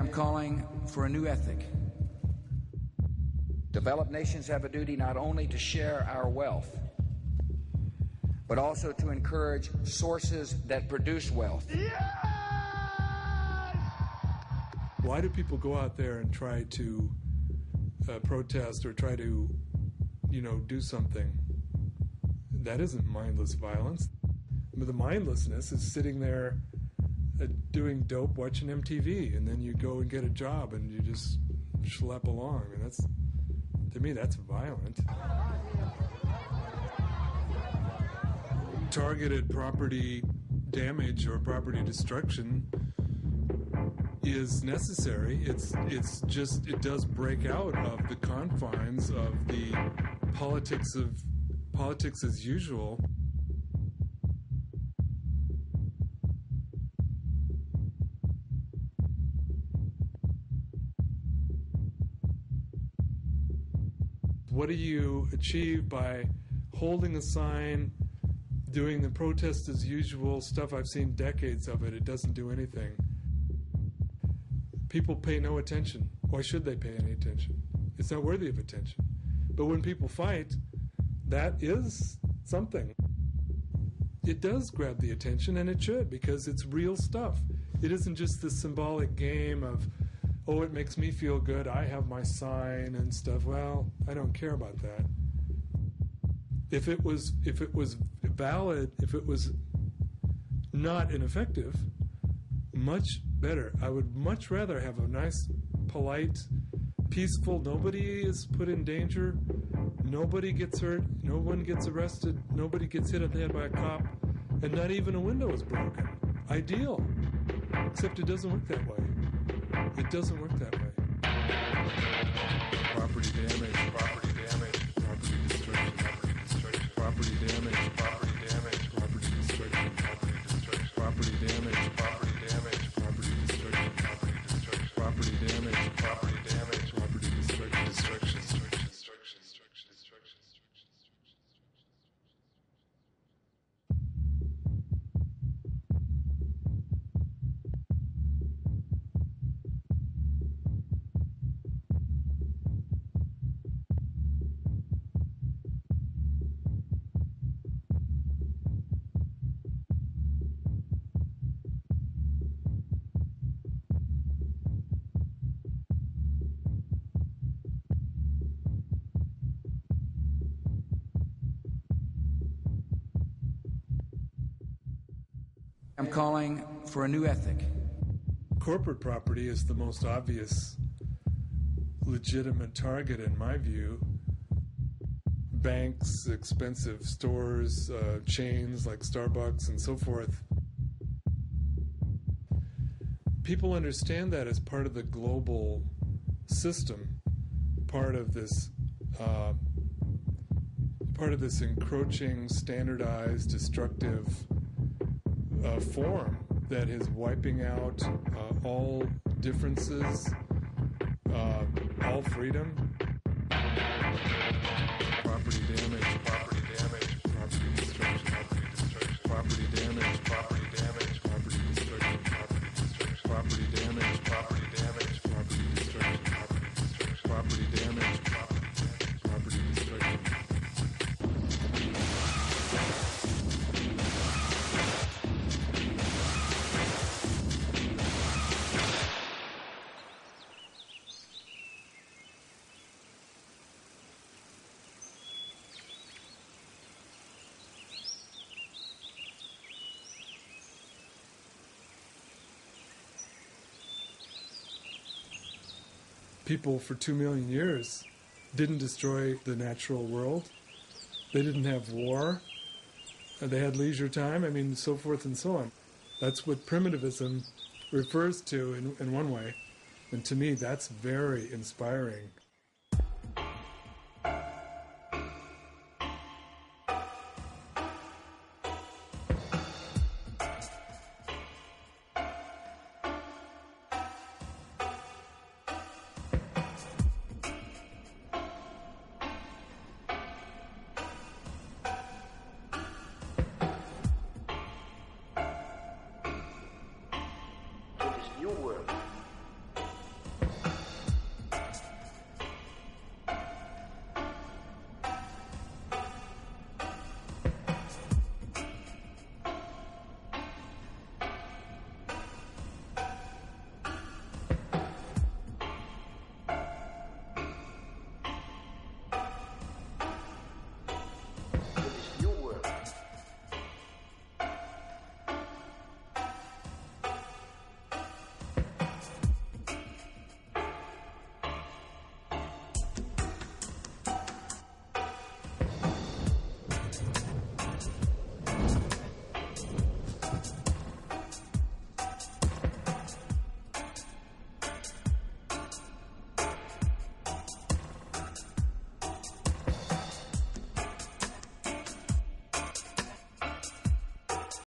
I'm calling for a new ethic. Developed nations have a duty not only to share our wealth, but also to encourage sources that produce wealth. Yes! Why do people go out there and try to protest or try to, do something? That isn't mindless violence. The mindlessness is sitting there doing dope, watching MTV, and then you go and get a job and you just schlep along. And that's, to me, that's violent. Targeted property damage or property destruction is necessary. It does break out of the confines of the politics as usual. What do you achieve by holding a sign, doing the protest as usual stuff? I've seen decades of it. It doesn't do anything. People pay no attention. Why should they pay any attention? It's not worthy of attention. But when people fight, that is something. It does grab the attention, and it should, because it's real stuff. It isn't just this symbolic game of, oh, it makes me feel good, I have my sign and stuff. Well, I don't care about that. If it was valid, if it was not ineffective, much better. I would much rather have a nice, polite, peaceful, nobody is put in danger, nobody gets hurt, no one gets arrested, nobody gets hit on the head by a cop, and not even a window is broken. Ideal. Except it doesn't work that way. It doesn't work that way. Property damage, property damage, property destruction, property damage, property damage, property destruction, property damage, property damage, property destruction, property damage, property damage, property destruction. I'm calling for a new ethic. Corporate property is the most obvious legitimate target in my view. Banks, expensive stores, chains like Starbucks and so forth. People understand that as part of the global system, part of this encroaching, standardized, destructive form that is wiping out all differences, all freedom. Property damage, property damage, property destruction, property damage, property damage, property destruction, property damage, property damage, property destruction, property damage, property destruction. People for 2 million years didn't destroy the natural world. They didn't have war. They had leisure time, so forth and so on. That's what primitivism refers to in one way. And to me, that's very inspiring.